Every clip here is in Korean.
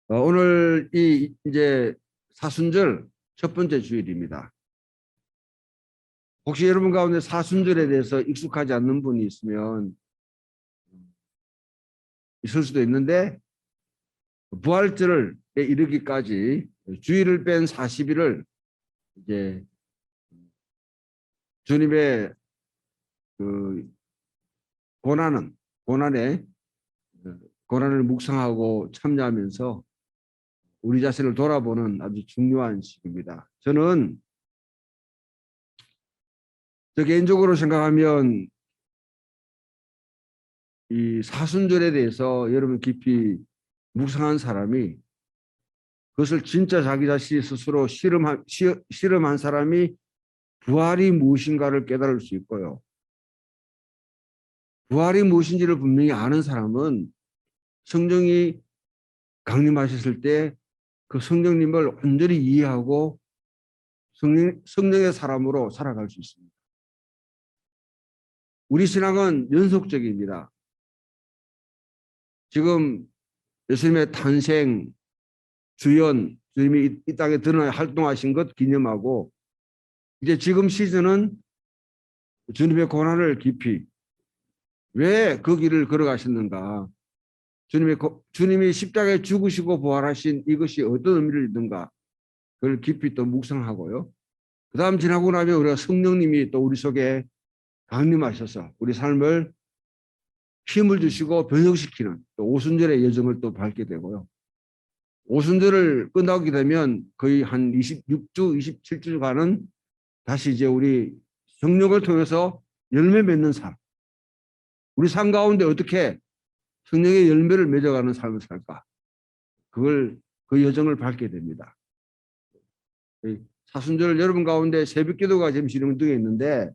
오늘 이제 사순절 첫 번째 주일입니다. 혹시 여러분 가운데 사순절에 대해서 익숙하지 않는 분이 있으면 있을 수도 있는데, 부활절에 이르기까지 주일을 뺀 40일을 이제 주님의 그 고난에 고난을 묵상하고 참여하면서 우리 자신을 돌아보는 아주 중요한 시기입니다. 저는 개인적으로 생각하면 이 사순절에 대해서 여러분 깊이 묵상한 사람이, 그것을 진짜 자기 자신 스스로 실험한 사람이 부활이 무엇인가를 깨달을 수 있고요. 부활이 무엇인지를 분명히 아는 사람은 성령이 강림하셨을 때 그 성령님을 완전히 이해하고 성령의 사람으로 살아갈 수 있습니다. 우리 신앙은 연속적입니다. 지금 예수님의 탄생, 주연, 주님이 이 땅에 드러나 활동하신 것 기념하고, 이제 지금 시즌은 주님의 고난을 깊이, 왜 그 길을 걸어가셨는가, 주님이 십자가에 죽으시고 부활하신 이것이 어떤 의미를 있는가, 그걸 깊이 또 묵상하고요. 그 다음 지나고 나면 우리가 성령님이 또 우리 속에 강림하셔서 우리 삶을 힘을 주시고 변형시키는 또 오순절의 여정을 또 밟게 되고요. 오순절을 끝나게 되면 거의 한 26주, 27주간은 다시 이제 우리 성령을 통해서 열매 맺는 삶. 우리 삶 가운데 어떻게 성령의 열매를 맺어가는 삶을 살까? 그 여정을 밟게 됩니다. 사순절 여러분 가운데 새벽 기도가 지금 진행되어 있는데,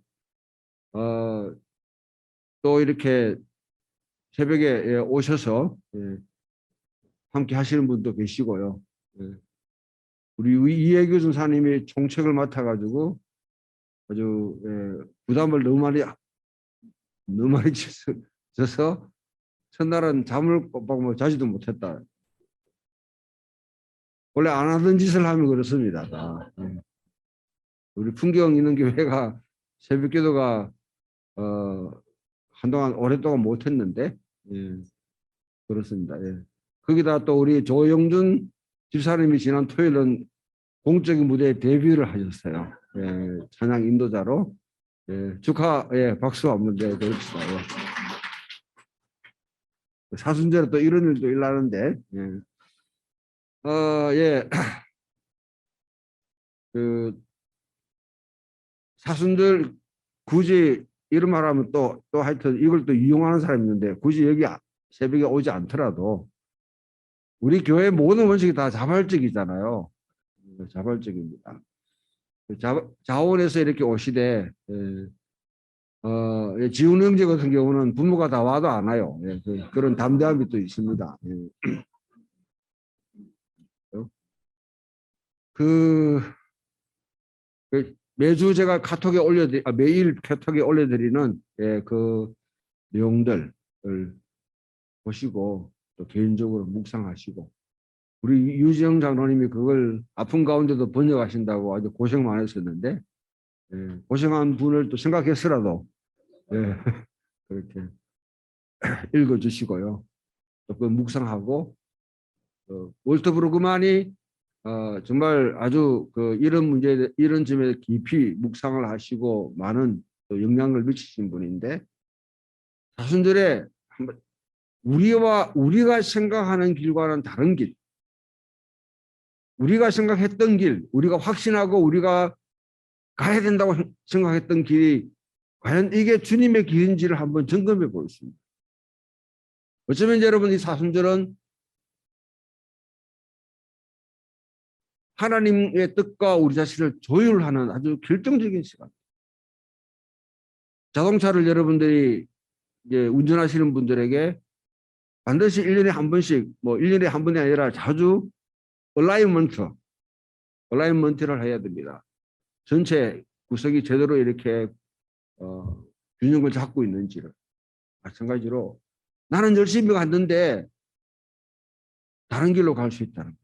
또 이렇게 새벽에 오셔서 함께 하시는 분도 계시고요. 우리 이혜교 전사님이 총책을 맡아가지고 아주 부담을 너무 많이 져서 첫날은 잠을 뭐 자지도 못했다. 원래 안 하던 짓을 하면 그렇습니다. 우리 풍경 있는 교회가 새벽 기도가 한동안 오랫동안 못했는데, 그렇습니다. 거기다 또 우리 조영준 집사님이 지난 토요일은 공적인 무대에 데뷔를 하셨어요. 찬양 인도자로. 축하, 박수 없는데 그렇습니다. 사순절에 또 이런 일도 일어나는데, 그 사순절 굳이 이런 말하면 또 하여튼 이걸 또 이용하는 사람이 있는데, 굳이 여기 새벽에 오지 않더라도 우리 교회 모든 원칙이 다 자발적이잖아요. 자발적입니다. 자원에서 이렇게 오시되, 지훈형제 같은 경우는 부모가 다 와도 안 와요. 그런 담대함이 또 있습니다. 매주 제가 매일 카톡에 올려드리는 그 내용들을 보시고 또 개인적으로 묵상하시고, 우리 유지영 장로님이 그걸 아픈 가운데도 번역하신다고 아주 고생 많으셨는데, 고생한 분을 또 생각해서라도 그렇게 읽어주시고요. 또 그 묵상하고, 월터 브루그만이 정말 아주 이런 점에 깊이 묵상을 하시고 많은 또 영향을 미치신 분인데, 사순절에 한번 우리가 생각하는 길과는 다른 길, 우리가 생각했던 길, 우리가 확신하고 우리가 가야 된다고 생각했던 길이 과연 이게 주님의 길인지를 한번 점검해 보겠습니다. 어쩌면 여러분 이 사순절은 하나님의 뜻과 우리 자신을 조율하는 아주 결정적인 시간. 자동차를 여러분들이 이제 운전하시는 분들에게 반드시 1년에 한 번씩, 뭐 1년에 한 번이 아니라 자주 얼라이먼트를 해야 됩니다. 전체 구석이 제대로 이렇게 균형을 잡고 있는지를. 마찬가지로 나는 열심히 갔는데 다른 길로 갈 수 있다는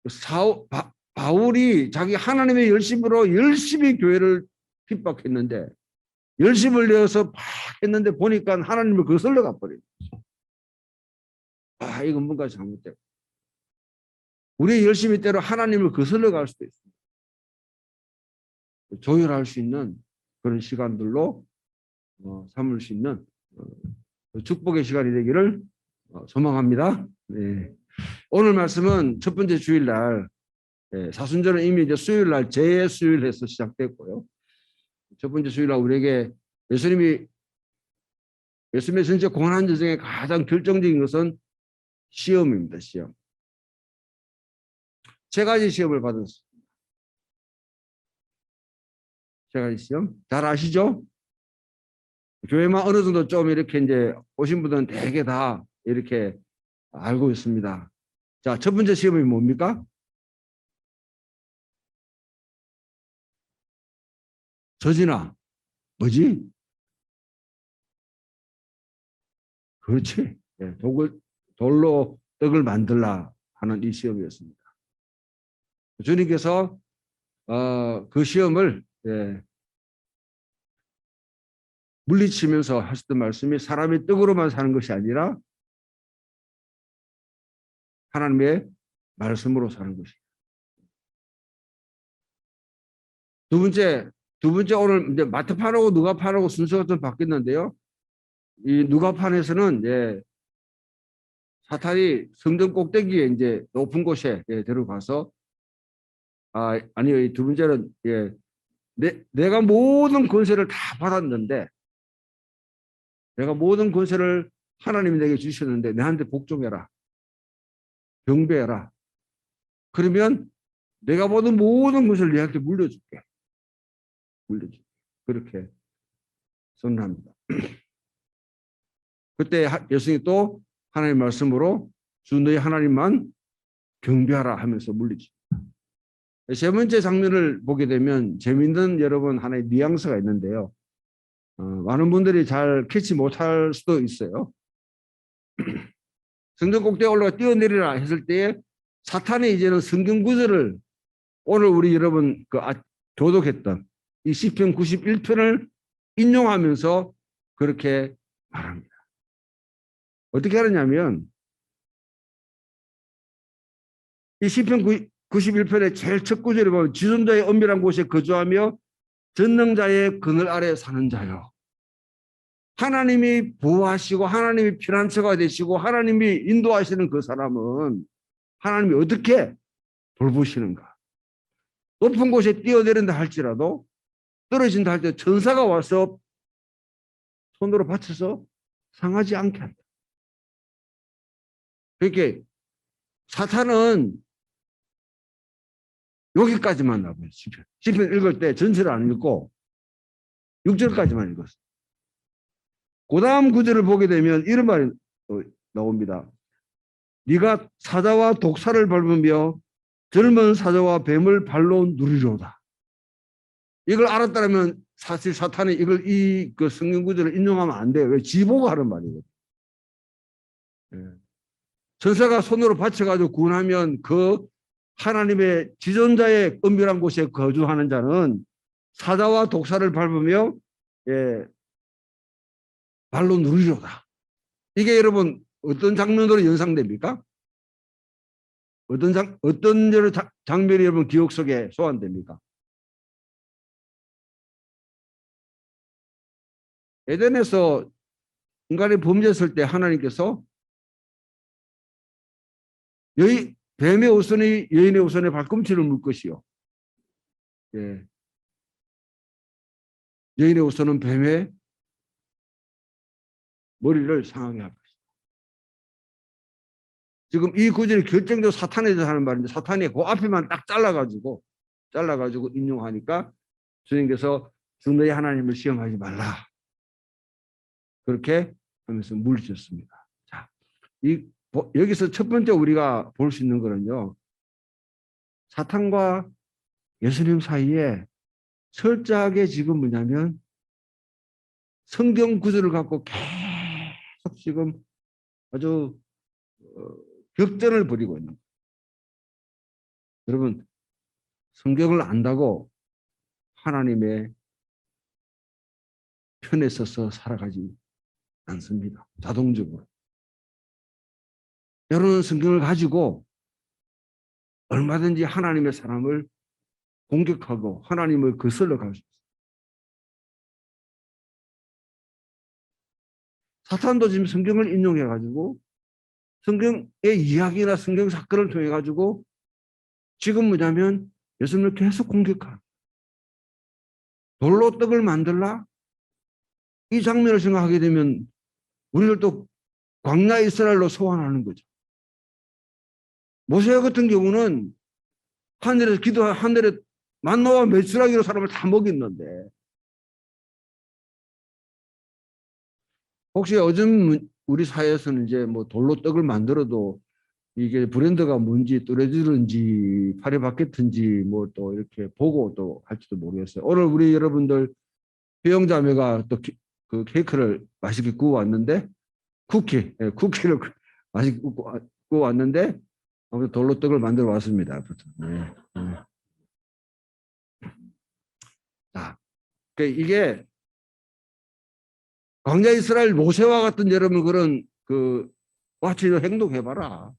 거죠. 바울이 자기 하나님의 열심으로 열심히 교회를 핍박했는데 열심을 내어서 막 했는데 보니까 하나님을 거슬러 가버려요. 아, 이건 뭔가 잘못되고. 우리의 열심이 때로 하나님을 거슬러 갈 수도 있습니다. 조율할 수 있는 그런 시간들로 삼을 수 있는 축복의 시간이 되기를 소망합니다. 네. 오늘 말씀은 첫 번째 주일날, 사순절은 이미 이제 수요일날 재수요일에서 시작됐고요. 첫 번째 주일날 우리에게 예수님의 전체 고난 여정의 가장 결정적인 것은 시험입니다. 시험. 세 가지 시험을 받았습니다. 세 가지 시험. 잘 아시죠? 교회만 어느 정도 좀 이렇게 이제 오신 분들은 대개 다 이렇게 알고 있습니다. 자, 첫 번째 시험이 뭡니까? 저지나. 뭐지? 그렇지. 돌로 떡을 만들라 하는 이 시험이었습니다. 주님께서 그 시험을 물리치면서 하셨던 말씀이 사람이 떡으로만 사는 것이 아니라 하나님의 말씀으로 사는 것이다. 두 번째 오늘 이제 마태판하고 누가판하고 순서가 좀 바뀌었는데요. 이 누가판에서는 사탄이 성전 꼭대기에 이제 높은 곳에 들어가서 아니요, 이 두 번째는 내가 모든 권세를 다 받았는데 내가 모든 권세를 하나님이 내게 주셨는데 내한테 복종해라. 경배해라. 그러면 내가 받은 모든 것을 너한테 물려줄게. 그렇게 선언합니다. 그때 예수님이 또 하나님의 말씀으로 주 너희 하나님만 경배하라 하면서 물리칩니다. 세 번째 장면을 보게 되면 재미있는 여러분 하나의 뉘앙스가 있는데요. 많은 분들이 잘 캐치 못할 수도 있어요. 성전 꼭대기에 올라가 뛰어내리라 했을 때에 사탄이 이제는 성경 구절을 오늘 우리 여러분 교독했던 이 시편 91편을 인용하면서 그렇게 말합니다. 어떻게 하느냐면 이 시편 91편의 제일 첫 구절에 보면 지존자의 엄밀한 곳에 거주하며 전능자의 그늘 아래 사는 자요. 하나님이 보호하시고 하나님이 피난처가 되시고 하나님이 인도하시는 그 사람은 하나님이 어떻게 돌보시는가. 높은 곳에 뛰어내린다 할지라도 떨어진다 할 때 천사가 와서 손으로 받쳐서 상하지 않게 한다. 그렇게 사탄은 여기까지만 나와요. 시편 읽을 때 전체를 안 읽고 6절까지만 읽었어요. 그 다음 구절을 보게 되면 이런 말이 나옵니다. 네가 사자와 독사를 밟으며 젊은 사자와 뱀을 발로 누리로다. 이걸 알았다면 사실 사탄이 이걸 그 성경 구절을 인용하면 안 돼요. 왜? 지보고 하는 말이거든요. 천사가 손으로 받쳐가지고 구원하면 그 하나님의 지존자의 은밀한 곳에 거주하는 자는 사자와 독사를 밟으며 발로 누리로다. 이게 여러분 어떤 장면으로 연상됩니까? 어떤 장면이 여러분 기억 속에 소환됩니까? 에덴에서 인간이 범죄했을 때 하나님께서 뱀의 우선이 여인의 우선에 발꿈치를 물 것이요. 여인의 우선은 뱀의 머리를 상하게 할 것이다. 지금 이 구절이 결정적으로 사탄에 대해서 하는 말인데 사탄이 그 앞에만 딱 잘라가지고 인용하니까 주님께서 주 너희 하나님을 시험하지 말라. 그렇게 하면서 물리쳤습니다. 자, 여기서 첫 번째 우리가 볼 수 있는 거는요. 사탄과 예수님 사이에 철저하게 지금 뭐냐면 성경 구절을 갖고 계속 지금 아주 격전을 벌이고 있는 거예요. 여러분, 성경을 안다고 하나님의 편에 서서 살아가지 않습니다. 자동적으로. 여러분 성경을 가지고 얼마든지 하나님의 사람을 공격하고 하나님을 거슬러 갈 수 있어요. 사탄도 지금 성경을 인용해 가지고 성경의 이야기나 성경 사건을 통해 가지고 지금 뭐냐면 예수님을 계속 공격하는, 돌로 떡을 만들라? 이 장면을 생각하게 되면 우리를 또 광야 이스라엘로 소환하는 거죠. 모세 같은 경우는 하늘에서 기도하 하늘에 만나와 메추라기로 사람을 다 먹였는데, 혹시 요즘 우리 사회에서는 이제 뭐 돌로 떡을 만들어도 이게 브랜드가 뭔지 뚜레쥬른지 파리바게트인지 뭐 또 이렇게 보고 또 할지도 모르겠어요. 오늘 우리 여러분들 회영자매가 또 그 케이크를 맛있게 구워 왔는데, 쿠키를 맛있게 구워 왔는데 아무튼 돌로 떡을 만들어 왔습니다. 네. 자, 그러니까 이게 광야 이스라엘 모세와 같은 여러분 그런 같이 행동해봐라.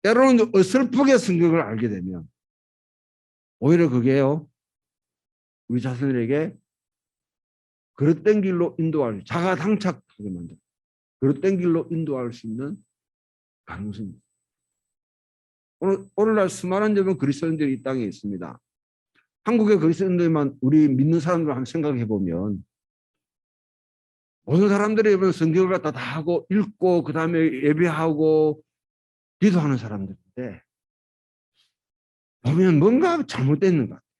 때로는 어설프게 성경을 알게 되면 오히려 그게요, 우리 자신에게 그릇된 길로 인도할, 자가 당착하게 만든, 그릇된 길로 인도할 수 있는 가능성이 있습니다. 오늘날 수많은 여러분 그리스도인들이 이 땅에 있습니다. 한국의 그리스도인들만 우리 믿는 사람들 한번 생각해 보면 모든 사람들이 성경을 갖다 다 하고 읽고 그 다음에 예배하고 기도하는 사람들인데 보면 뭔가 잘못됐는 것 같아요.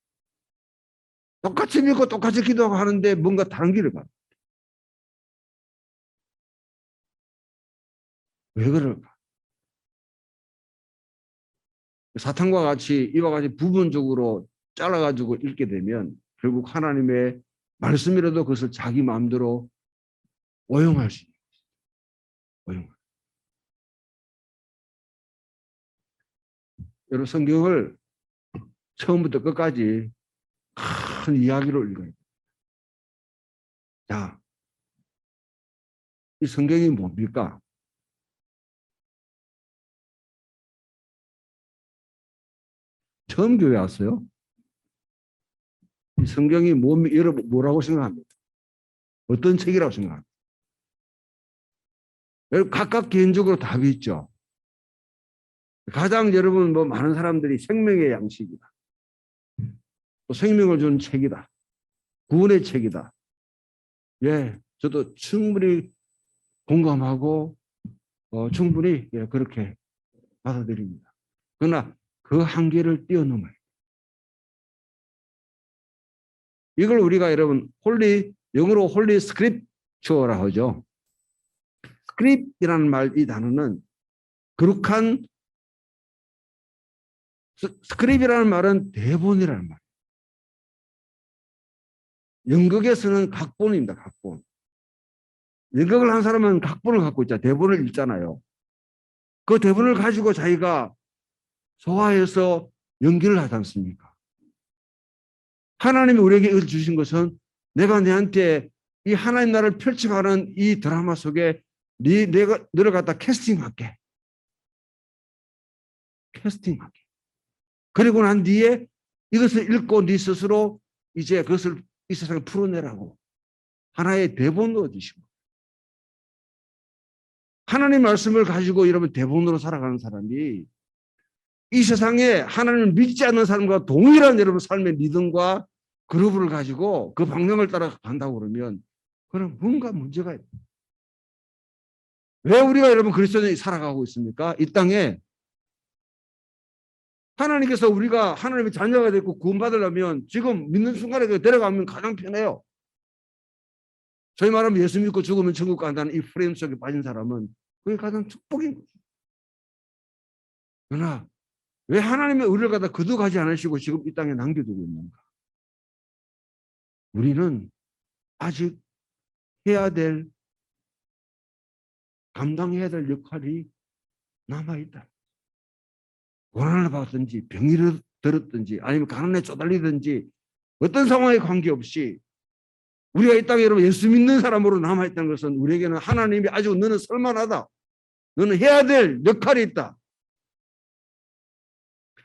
똑같이 믿고 똑같이 기도하고 하는데 뭔가 다른 길을 가요. 왜 그럴까? 사탄과 같이 이와 같이 부분적으로 잘라가지고 읽게 되면 결국 하나님의 말씀이라도 그것을 자기 마음대로 오용할 수 있는 거예요. 여러분 성경을 처음부터 끝까지 큰 이야기로 읽어야 돼요. 자, 이 성경이 뭡니까? 처음 교회 왔어요? 이 성경이 여러분 뭐라고 생각합니까? 어떤 책이라고 생각합니까? 여러분 각각 개인적으로 답이 있죠. 가장 여러분 많은 사람들이 생명의 양식이다, 또 생명을 주는 책이다, 구원의 책이다. 예, 저도 충분히 공감하고 충분히 그렇게 받아들입니다. 그러나 그 한계를 뛰어넘어요. 이걸 우리가 여러분 영어로 홀리 스크립처라 하죠. 스크립이라는 말, 이 단어는 거룩한, 스크립이라는 말은 대본이라는 말. 연극에서는 각본입니다. 각본. 연극을 한 사람은 각본을 갖고 있잖아요. 대본을 읽잖아요. 그 대본을 가지고 자기가 소화해서 연기를 하지 않습니까? 하나님이 우리에게 이걸 주신 것은 내가 너한테 이 하나님 나라를 펼쳐가는 이 드라마 속에 내가 너를 갖다 캐스팅할게. 캐스팅할게. 그리고 난 뒤에 이것을 읽고 네 스스로 이제 그것을 이 세상에 풀어내라고 하나의 대본으로 주시고, 하나님 말씀을 가지고 여러분 대본으로 살아가는 사람이 이 세상에 하나님을 믿지 않는 사람과 동일한 여러분 삶의 리듬과 그루브를 가지고 그 방향을 따라 간다고 그러면 그는 뭔가 문제가 있다. 왜 우리가 여러분 그리스도인이 살아가고 있습니까? 이 땅에 하나님께서 우리가 하나님의 자녀가 되고 구원받으려면 지금 믿는 순간에 데려가면 가장 편해요. 저희 말하면 예수 믿고 죽으면 천국 간다는 이 프레임 속에 빠진 사람은 그게 가장 축복인 거죠. 그러나 왜 하나님의 의를 갖다 거둬가지 않으시고 지금 이 땅에 남겨두고 있는가? 우리는 아직 해야 될, 감당해야 될 역할이 남아있다. 고난을 받든지 병이 들었든지 아니면 가난에 쪼달리든지 어떤 상황에 관계없이 우리가 이 땅에 여러분 예수 믿는 사람으로 남아있다는 것은 우리에게는 하나님이 아주 너는 쓸만하다. 너는 해야 될 역할이 있다.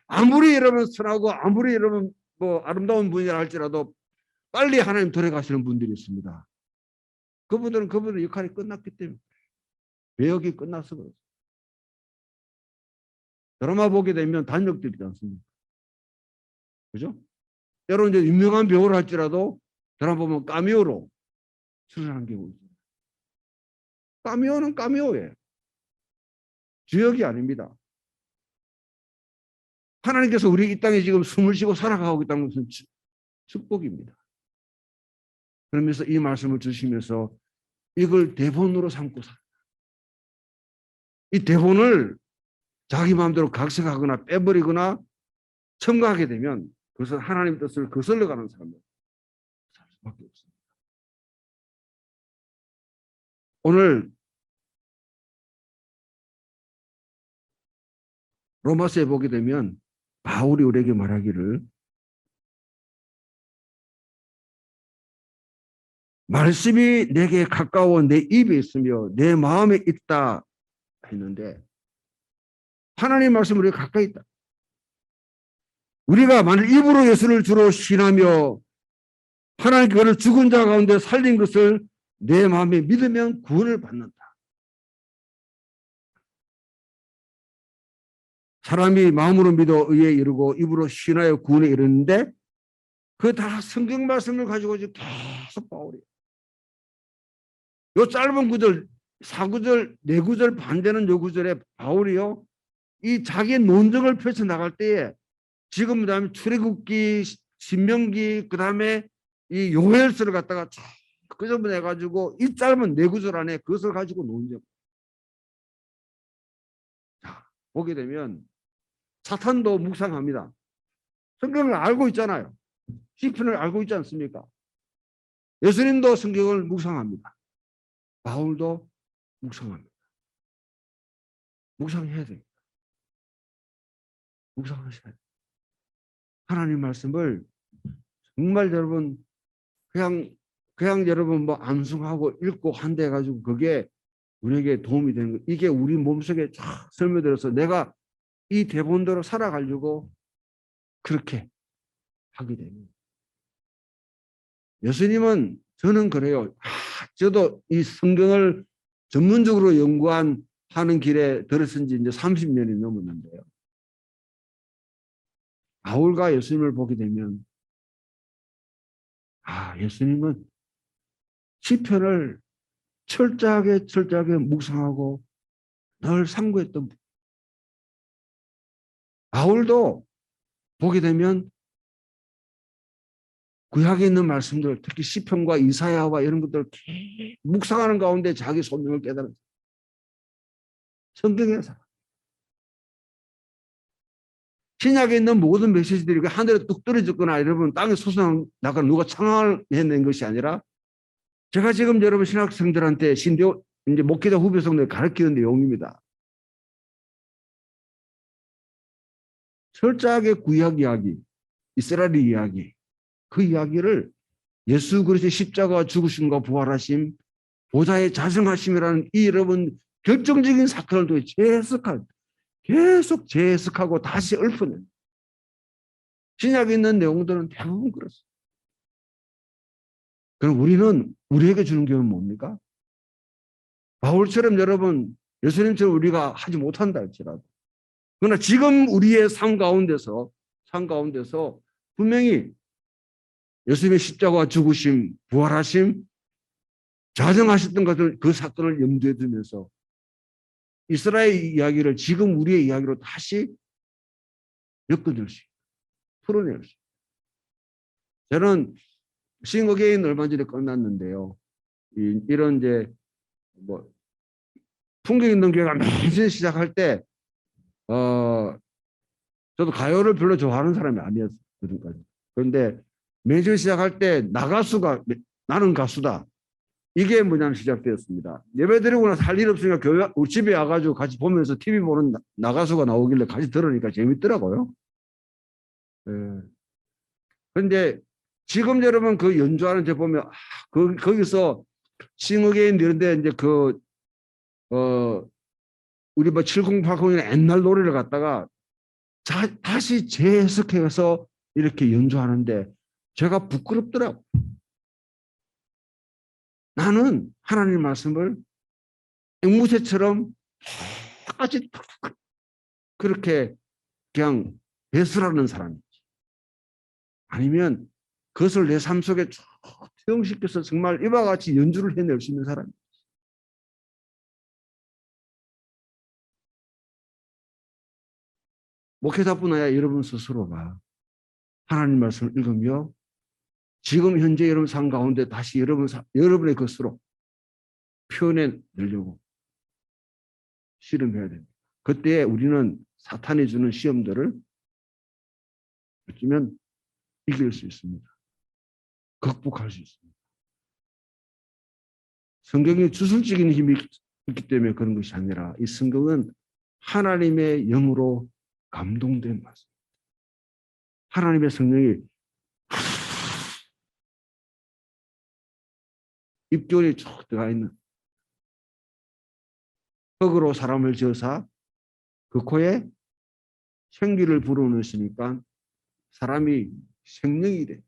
아무리 여러분 선하고 아무리 여러분 뭐 아름다운 분이라 할지라도 빨리 하나님 돌아가시는 분들이 있습니다. 그분들의 역할이 끝났기 때문에 배역이 끝나서 그렇습니다. 드라마 보게 되면 단역들 있지 않습니까? 그죠? 때로 이제 유명한 배우를 할지라도 드라마 보면 까미오로 출연하는 경우 있어요. 까미오는 까미오예요. 주역이 아닙니다. 하나님께서 우리 이 땅에 지금 숨을 쉬고 살아가고 있다는 것은 축복입니다. 그러면서 이 말씀을 주시면서 이걸 대본으로 삼고 살아. 이 대본을 자기 마음대로 각색하거나 빼버리거나 첨가하게 되면 그것은 하나님 뜻을 거슬러 가는 사람들 살 수밖에 없습니다. 오늘 로마서에 보게 되면 바울이 우리에게 말하기를 말씀이 내게 가까워 내 입에 있으며 내 마음에 있다 했는데 하나님 말씀이 우리가 가까이 있다. 우리가 만일 입으로 예수를 주로 신하며 하나님 그를 죽은 자 가운데 살린 것을 내 마음에 믿으면 구원을 받는다. 사람이 마음으로 믿어 의에 이르고 입으로 신하여 구원에 이르는데 그 다 성경 말씀을 가지고 지금 계속 바울이 요 짧은 구절 4구절 4구절 반대는 요 구절에 바울이요 이 자기의 논증을 펼쳐 나갈 때에 지금 그다음에 출애굽기 신명기 그다음에 이 요엘서를 갖다가 그 전부 해가지고 이 짧은 4구절 안에 그것을 가지고 논증. 자 보게 되면 사탄도 묵상합니다. 성경을 알고 있잖아요. 시편을 알고 있지 않습니까? 예수님도 성경을 묵상합니다. 바울도 묵상합니다. 묵상해야 됩니다. 묵상하셔야 돼요. 하나님 말씀을 정말 여러분 그냥 여러분 뭐 암송하고 읽고 한다 해가지고 그게 우리에게 도움이 되는 거. 이게 우리 몸속에 쫙 스며들어서 내가 이 대본대로 살아가려고 그렇게 하게 됩니다. 예수님은 저는 그래요. 저도 이 성경을 전문적으로 하는 길에 들어선 지 이제 30년이 넘었는데요. 바울과 예수님을 보게 되면 예수님은 시편을 철저하게 묵상하고 늘 상고했던 분. 바울도 보게 되면 구약에 있는 말씀들 특히 시편과 이사야와 이런 것들을 묵상하는 가운데 자기 소명을 깨달았어요. 성경에서 신약에 있는 모든 메시지들이 하늘에 뚝 떨어졌거나 여러분 땅에 솟아나거나 누가 창안해낸 것이 아니라 제가 지금 여러분 신학생들한테 신대호 이제 목회자 후배 성도를 가르치는 내용입니다. 철저하게 구약 이야기, 이스라엘 이야기, 그 이야기를 예수 그리스도의 십자가와 죽으심과 부활하심, 보좌의 자정하심이라는 이 여러분 결정적인 사건을 통해 계속 재해석하고 다시 읊어낸 신약에 있는 내용들은 대부분 그렇습니다. 그럼 우리는 우리에게 주는 교훈은 뭡니까? 바울처럼 여러분 예수님처럼 우리가 하지 못한다 할지라도 그러나 지금 우리의 삶 가운데서 분명히 예수님의 십자가와 죽으심, 부활하심, 자정하셨던 것들 그 사건을 염두에 두면서 이스라엘 이야기를 지금 우리의 이야기로 다시 엮어줄 수 있고 풀어낼 수 있고 저는 싱 어게인 얼마 전에 끝났는데요. 이런 이제 뭐 풍경 있는 교회가 매주 시작할 때 저도 가요를 별로 좋아하는 사람이 아니었거든요. 그런데 매주 시작할 때 나는 가수다. 이게 뭐냐면 시작되었습니다. 예배 드리고 나서 할 일 없으니까 교회 우리 집에 와가지고 같이 보면서 TV 보는 나가수가 나오길래 같이 들으니까 재밌더라고요. 예. 그런데 지금 여러분 그 연주하는 데 보면 거기서 싱어게인 이런데 이제 우리 뭐 7080이나 옛날 노래를 갖다가 다시 재해석해서 이렇게 연주하는데 제가 부끄럽더라고. 나는 하나님 말씀을 앵무새처럼 끝까지 그렇게 그냥 배설하는 사람이지. 아니면 그것을 내 삶 속에 쭉 투영시켜서 정말 이와 같이 연주를 해낼 수 있는 사람이지. 목회자뿐 아니라 여러분 스스로가 하나님 말씀을 읽으며 지금 현재 여러분 삶 가운데 다시 여러분의 것으로 표현해 내려고 실험해야 됩니다. 그때 우리는 사탄이 주는 시험들을 어쩌면 이길 수 있습니다. 극복할 수 있습니다. 성경에 주술적인 힘이 있기 때문에 그런 것이 아니라 이 성경은 하나님의 영으로 감동된 말씀. 하나님의 성령이 입교원이 쭉 들어가 있는 흙으로 사람을 지어서 그 코에 생기를 불어넣으시니까 사람이 생명이 돼.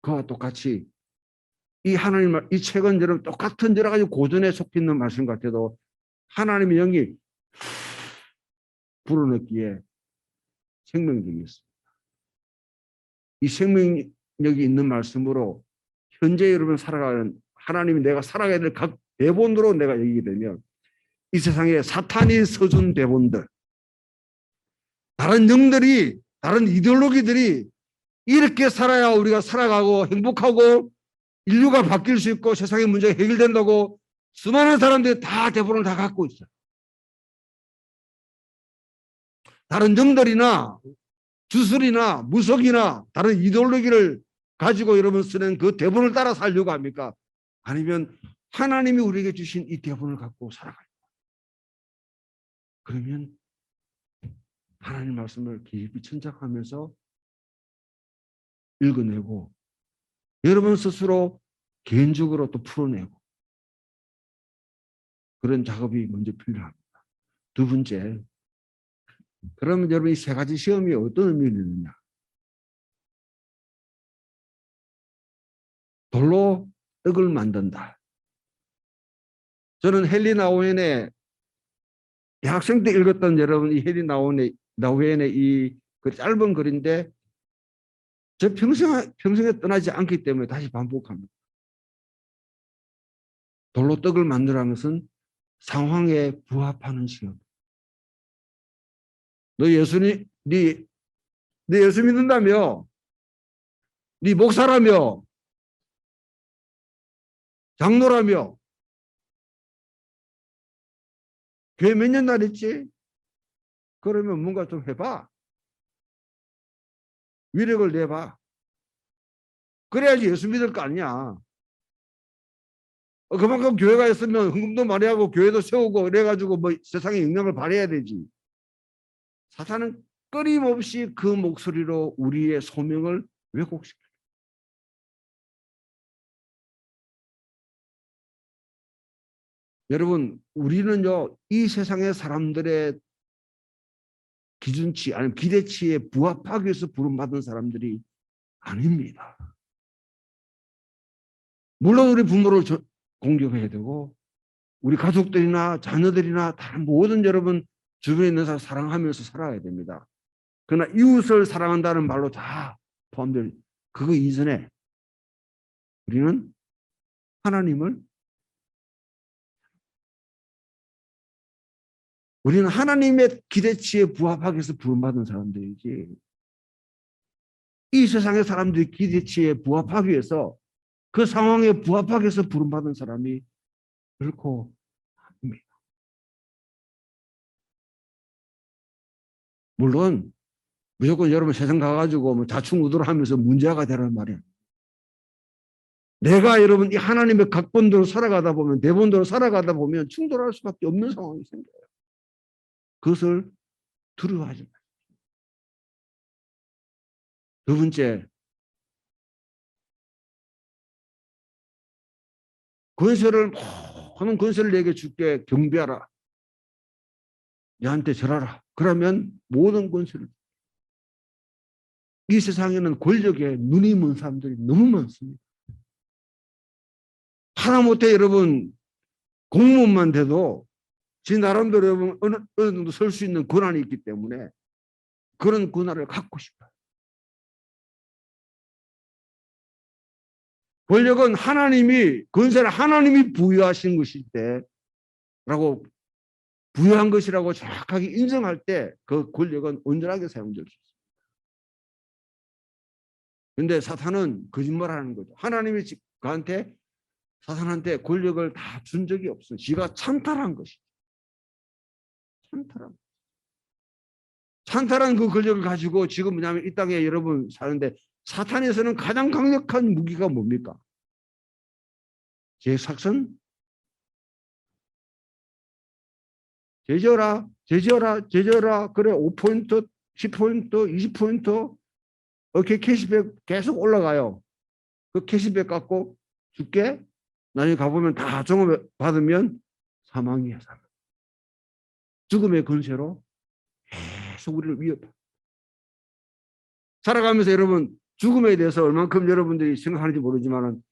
그와 똑같이 이 하나님 이 책은 여러분 똑같은 여러 가지 고전에 속해 있는 말씀 같아도 하나님의 영이 불어넣기에 생명력이 있습니다. 이 생명력이 있는 말씀으로 현재 여러분 살아가는 하나님이 내가 살아가야 될 각 대본으로 내가 얘기게 되면 이 세상에 사탄이 써준 대본들, 다른 영들이, 다른 이데올로기들이 이렇게 살아야 우리가 살아가고 행복하고 인류가 바뀔 수 있고 세상의 문제가 해결된다고 수많은 사람들이 다 대본을 다 갖고 있어요. 다른 영들이나 주술이나 무속이나 다른 이데올로기를 가지고 여러분 쓰는 그 대본을 따라 살려고 합니까? 아니면 하나님이 우리에게 주신 이 대본을 갖고 살아가요. 그러면 하나님 말씀을 깊이 천착하면서 읽어내고 여러분 스스로 개인적으로 또 풀어내고 그런 작업이 먼저 필요합니다. 두 번째, 그러면 여러분 이 세 가지 시험이 어떤 의미를 있느냐? 돌로 떡을 만든다. 저는 헨리 나우엔의 대학생 때 읽었던 여러분 이 헨리 나우엔의 이 그 짧은 글인데 저 평생에 떠나지 않기 때문에 다시 반복합니다. 돌로 떡을 만들라는 것은 상황에 부합하는 시험. 너 예수님, 네 예수 믿는다며? 네 목사라며? 장로라며? 교회 몇 년 다녔지? 그러면 뭔가 좀 해봐. 위력을 내봐. 그래야지 예수 믿을 거 아니야. 그만큼 교회가 있으면 헌금도 많이 하고 교회도 세우고 이래가지고 뭐 세상에 영향을 발휘해야 되지. 사탄은 끊임없이 그 목소리로 우리의 소명을 왜곡시켜요. 여러분, 우리는요, 이 세상의 사람들의 기준치, 아니면 기대치에 부합하기 위해서 부름받은 사람들이 아닙니다. 물론 우리 부모를 공경해야 되고, 우리 가족들이나 자녀들이나 다른 모든 여러분 주변에 있는 사람 사랑하면서 살아야 됩니다. 그러나 이웃을 사랑한다는 말로 다 포함될 그거 이전에 우리는 우리는 하나님의 기대치에 부합하기 위해서 부름받은 사람들이지 이 세상의 사람들이 기대치에 부합하기 위해서 그 상황에 부합하기 위해서 부름받은 사람이 결코 아닙니다. 물론 무조건 여러분 세상 가가지고 뭐 자충우돌 하면서 문제가 되라는 말이에요. 내가 여러분 이 하나님의 각본대로 살아가다 보면 대본대로 살아가다 보면 충돌할 수밖에 없는 상황이 생겨요. 그것을 두려워하지 마세요. 두 번째, 권세를 모든 권세를 내게 줄게 경배하라. 얘한테 절하라. 그러면 모든 권세를. 이 세상에는 권력에 눈이 먼 사람들이 너무 많습니다. 하다못해 여러분 공무원만 돼도 지 나름대로 여러분 어느 정도 설 수 있는 권한이 있기 때문에 그런 권한을 갖고 싶어요. 권력은 하나님이 권세를 하나님이 부여하신 것일 때라고 부여한 것이라고 정확하게 인정할 때 그 권력은 온전하게 사용될 수 있습니다. 그런데 사탄은 거짓말하는 거죠. 하나님이 그한테 사탄한테 권력을 다 준 적이 없어. 지가 찬탈한 것이죠. 찬탈한 그 권력을 가지고 지금 뭐냐면 이 땅에 여러분 사는데 사탄에서는 가장 강력한 무기가 뭡니까? 제사선? 제지어라. 그래 5포인트, 10포인트, 20포인트 이렇게 캐시백 계속 올라가요. 그 캐시백 갖고 줄게. 나중에 가보면 다 종합 받으면 사망이야. 사망. 죽음의 권세로 계속 우리를 위협해. 살아가면서 여러분 죽음에 대해서 얼만큼 여러분들이 생각하는지 모르지만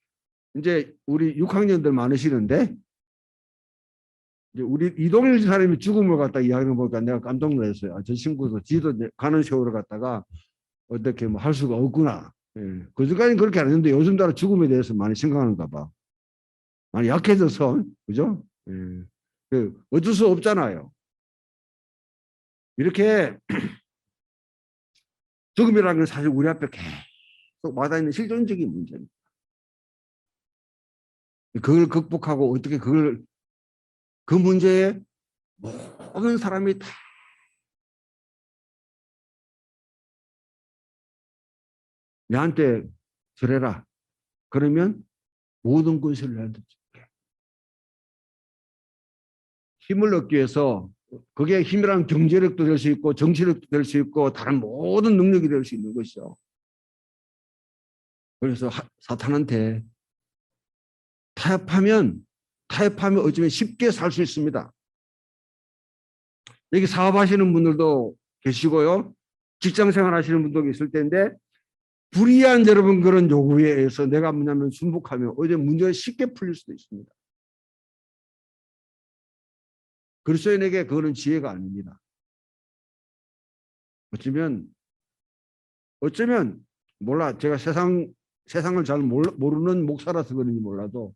이제 우리 6학년들 많으시는데 이제 우리 이동일 사람이 죽음을 갖다 이야기해 보니까 내가 깜짝 놀랐어요. 저 친구도 지도 가는 세월을 갖다가 어떻게 뭐 할 수가 없구나. 예. 그전까지는 그렇게 안 했는데 요즘 따라 죽음에 대해서 많이 생각하는가 봐. 많이 약해져서 그죠? 예. 어쩔 수 없잖아요. 이렇게 죽음이라는 건 사실 우리 앞에 계속 와닿는 실존적인 문제입니다. 그걸 극복하고 어떻게 그 문제에 모든 사람이 다 내한테 절해라. 그러면 모든 권세를 내한테 줄게. 힘을 얻기 위해서 그게 힘이란 경제력도 될 수 있고 정치력도 될 수 있고 다른 모든 능력이 될 수 있는 것이죠. 그래서 사탄한테 타협하면 어쩌면 쉽게 살 수 있습니다. 여기 사업하시는 분들도 계시고요. 직장생활 하시는 분도 있을 텐데 불이한 여러분 그런 요구에 의해서 내가 뭐냐면 순복하면 오히려 문제가 쉽게 풀릴 수도 있습니다. 그리스도인에게 그거는 지혜가 아닙니다. 어쩌면 몰라 제가 세상을 잘 모르는 목사라서 그런지 몰라도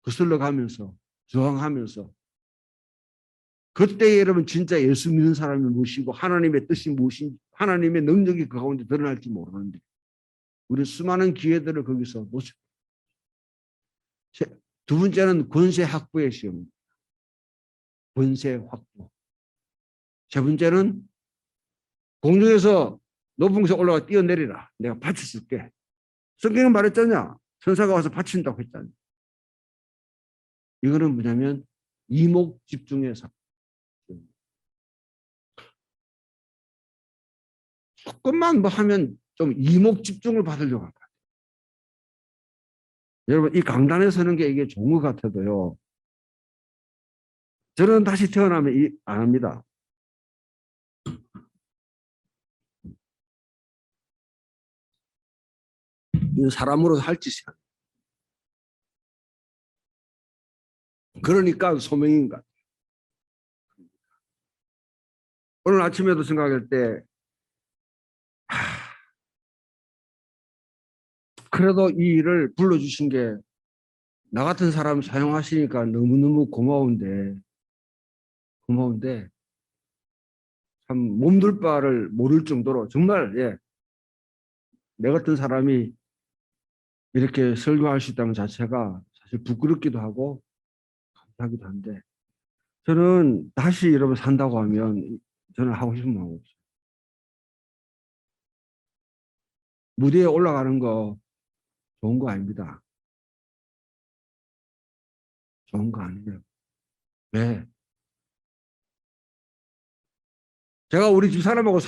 거슬러 가면서 저항하면서 그때 여러분 진짜 예수 믿는 사람이 무엇이고 하나님의 뜻이 무엇인지 하나님의 능력이 그 가운데 드러날지 모르는데 우리 수많은 기회들을 거기서 놓치고 두 번째는 권세 확보의 시험입니다. 권세 확보. 세 번째는 공중에서 높은 곳에 올라가 뛰어내리라. 내가 받쳐줄게. 성경은 말했잖냐. 천사가 와서 받친다고 했잖아. 이거는 뭐냐면 이목 집중의 삶. 조금만 뭐 하면 좀 이목 집중을 받으려고 할 거예요. 여러분 이 강단에 서는 게 이게 좋은 것 같아도요. 저는 다시 태어나면 안 합니다. 사람으로 할 짓이야. 그러니까 소명인 것 같아요. 오늘 아침에도 생각할 때 그래도 이 일을 불러주신 게 나 같은 사람 사용하시니까 너무너무 고마운데 참 몸둘 바를 모를 정도로 정말 내 같은 사람이 이렇게 설교할 수 있다는 자체가 사실 부끄럽기도 하고 감사하기도 한데 저는 다시 여러분 산다고 하면 저는 하고 싶은 마음 없어요. 무대에 올라가는 거 좋은 거 아닙니다. 좋은 거 아니에요. 왜? 제가 우리 집 사람하고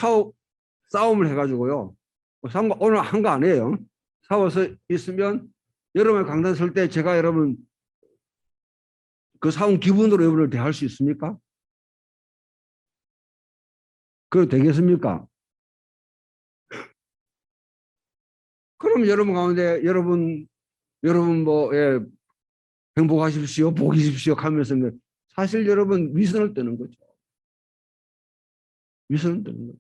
싸움을 해가지고요. 오늘 한 거 아니에요. 싸워서 있으면 여러분 강단 설 때 제가 여러분 그 싸움 기분으로 여러분을 대할 수 있습니까? 그거 되겠습니까? 그럼 여러분 가운데 여러분 뭐 예, 행복하십시오, 복이십시오 하면서 사실 여러분 위선을 뜨는 거죠. 위선을 뜨는 거죠.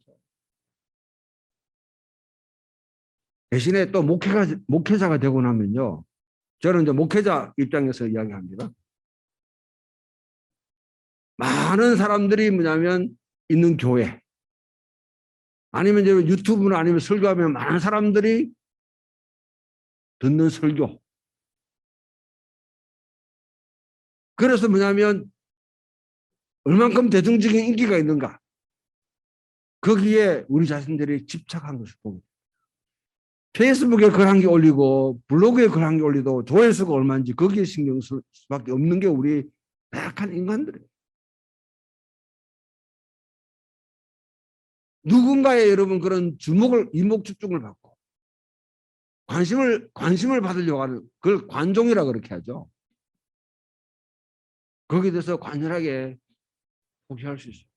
대신에 또 목회자가 되고 나면요. 저는 이제 목회자 입장에서 이야기합니다. 많은 사람들이 뭐냐면 있는 교회 아니면 이제 유튜브나 아니면 설교하면 많은 사람들이 듣는 설교. 그래서 뭐냐면 얼만큼 대중적인 인기가 있는가. 거기에 우리 자신들이 집착한 것을 보고 페이스북에 글 한 개 올리고 블로그에 글 한 개 올리도 조회수가 얼마인지 거기에 신경 쓸 수밖에 없는 게 우리 나약한 인간들이에요. 누군가의 여러분 그런 이목 집중을 받고 관심을 받으려고 하는 그걸 관종이라 그렇게 하죠. 거기에 대해서 관연하게 포기할 수 있어요.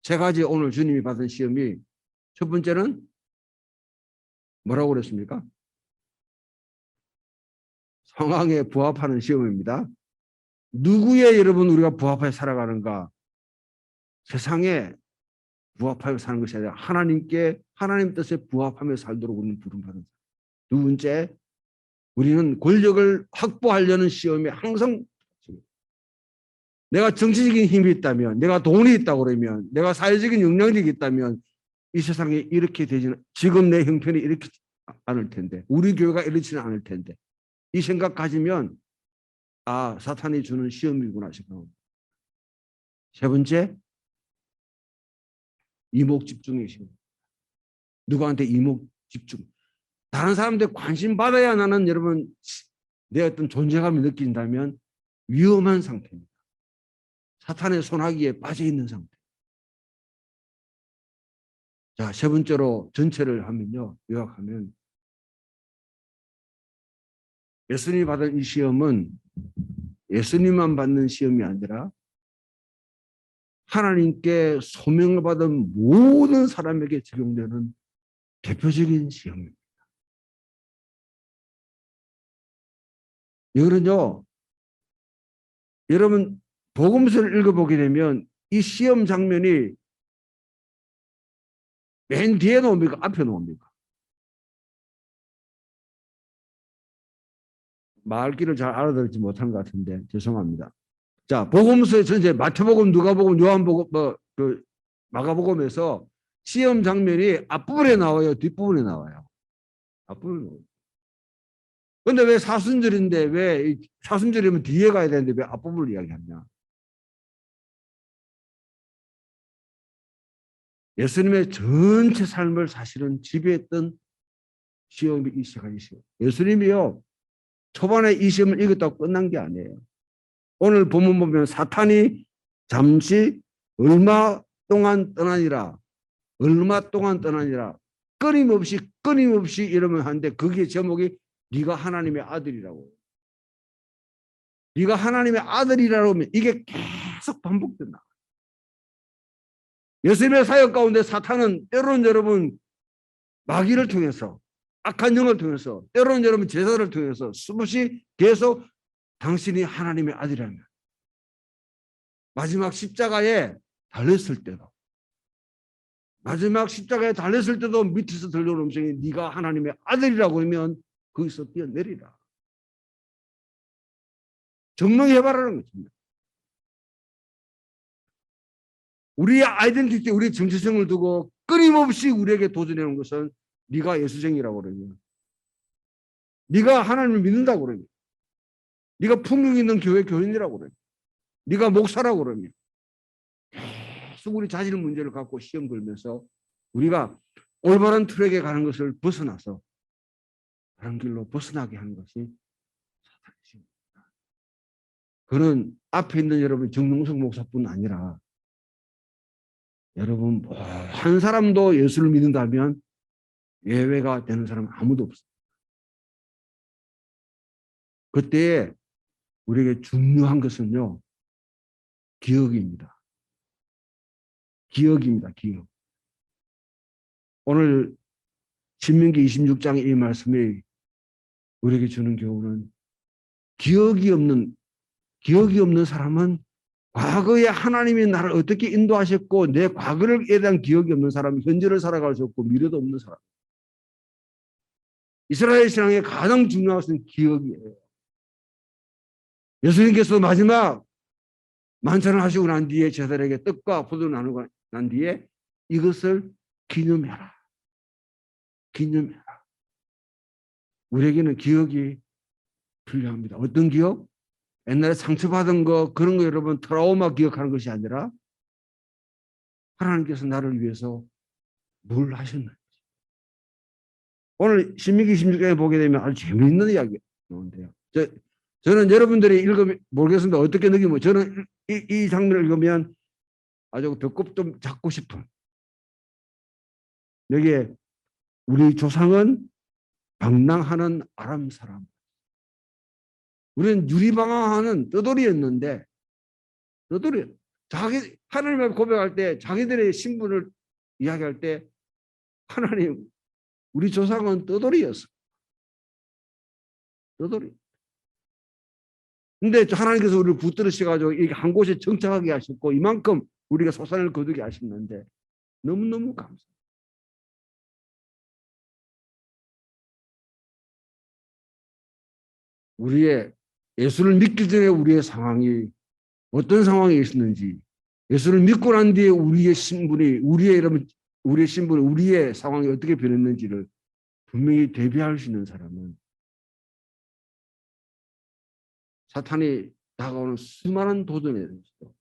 세 가지 오늘 주님이 받은 시험이 첫 번째는 뭐라고 그랬습니까? 상황에 부합하는 시험입니다. 누구의 여러분 우리가 부합해 살아가는가? 세상에 부합하여 사는 것이 아니라 하나님 뜻에 부합하며 살도록 우리는 부름받은. 두 번째, 우리는 권력을 확보하려는 시험에 항상 내가 정치적인 힘이 있다면, 내가 돈이 있다고 그러면, 내가 사회적인 영향력이 있다면 이 세상에 이렇게 되지는 지금 내 형편이 이렇게 않을 텐데, 우리 교회가 이렇지는 않을 텐데 이 생각 가지면 아, 사탄이 주는 시험이구나 생각합니다. 세 번째, 이목 집중의 시험. 누구한테 이목 집중. 다른 사람들 관심 받아야 나는 여러분 내 어떤 존재감을 느낀다면 위험한 상태입니다. 사탄의 손아귀에 빠져 있는 상태. 자, 세 번째로 전체를 하면요. 요약하면 예수님이 받은 이 시험은 예수님만 받는 시험이 아니라 하나님께 소명을 받은 모든 사람에게 적용되는 대표적인 시험입니다. 이거는요, 여러분 복음서를 읽어보게 되면 이 시험 장면이 맨 뒤에 나옵니까? 앞에 나옵니까? 말귀를 잘 알아듣지 못한 것 같은데 죄송합니다. 자, 복음서의 전체 마태복음, 누가복음, 요한복음, 마가복음에서 시험 장면이 앞부분에 나와요, 뒷부분에 나와요? 앞부분에 나와요. 근데 왜 사순절인데 왜 사순절이면 뒤에 가야 되는데 왜 앞부분을 이야기하냐? 예수님의 전체 삶을 사실은 지배했던 시험이 이 시간이 시험. 예수님이요 초반에 이 시험을 이겼다고 끝난 게 아니에요. 오늘 본문 보면 사탄이 잠시 얼마 동안 떠나니라 끊임없이 이러면 하는데 거기에 제목이 네가 하나님의 아들이라고. 네가 하나님의 아들이라고 하면 이게 계속 반복된다. 예수님의 사역 가운데 사탄은 때로는 여러분 마귀를 통해서 악한 영을 통해서 때로는 여러분 제사를 통해서 수없이 계속 당신이 하나님의 아들이라면 마지막 십자가에 달렸을 때도 밑에서 들려오는 음성이 네가 하나님의 아들이라고 하면 거기서 뛰어내리라. 증명해봐라는 것입니다. 우리의 아이덴티티, 우리의 정체성을 두고 끊임없이 우리에게 도전해오는 것은 네가 예수쟁이라고 그러면, 네가 하나님을 믿는다고 그러면, 네가 풍경 있는 교회 교인이라고 그러면, 네가 목사라고 그러면 계속 우리 자질 문제를 갖고 시험 걸면서 우리가 올바른 트랙에 가는 것을 벗어나서 다른 길로 벗어나게 하는 것이 사탄이십니다. 그는 앞에 있는 여러분 정동석 목사뿐 아니라 여러분 한 사람도 예수를 믿는다면 예외가 되는 사람은 아무도 없습니다. 그때 우리에게 중요한 것은요, 기억입니다. 기억입니다. 기억. 오늘 신명기 26장의 이 말씀이 우리에게 주는 교훈은 기억이 없는 사람은 과거에 하나님이 나를 어떻게 인도하셨고 내 과거에 대한 기억이 없는 사람은 현재를 살아갈 수 없고 미래도 없는 사람. 이스라엘 신앙의 가장 중요한 것은 기억이에요. 예수님께서 마지막 만찬을 하시고 난 뒤에 제자들에게 떡과 포도를 나누고 난 뒤에 이것을 기념해라. 기념해라. 우리에게는 기억이 필요합니다. 어떤 기억? 옛날에 상처받은 거 그런 거 여러분 트라우마 기억하는 것이 아니라 하나님께서 나를 위해서 뭘 하셨는지. 오늘 신명기 26장에 보게 되면 아주 재미있는 이야기 나오는데요. 저는 여러분들이 읽으면 모르겠습니다. 어떻게 느끼면 저는 이 장면을 읽으면 아주 배꼽 좀 잡고 싶은. 여기에 우리 조상은 방랑하는 아람 사람. 우리는 유리방황하는 떠돌이였는데 자기 하나님을 고백할 때 자기들의 신분을 이야기할 때 하나님 우리 조상은 떠돌이였어. 떠돌이. 근데 하나님께서 우리를 붙들으셔가지고 이렇게 한 곳에 정착하게 하셨고 이만큼 우리가 소산을 거두게 하셨는데 너무너무 감사합니다. 우리의 예수를 믿기 전에 우리의 상황이 어떤 상황에 있었는지 예수를 믿고 난 뒤에 우리의 신분이 우리의 상황이 어떻게 변했는지를 분명히 대비할 수 있는 사람은 사탄이 다가오는 수많은 도전에 대해서도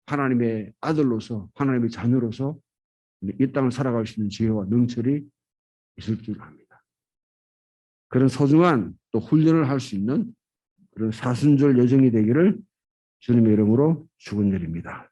하나님의 아들로서 하나님의 자녀로서 이 땅을 살아갈 수 있는 지혜와 능철이 있을 줄 압니다. 그런 소중한 또 훈련을 할 수 있는 그런 사순절 여정이 되기를 주님의 이름으로 축원드립니다.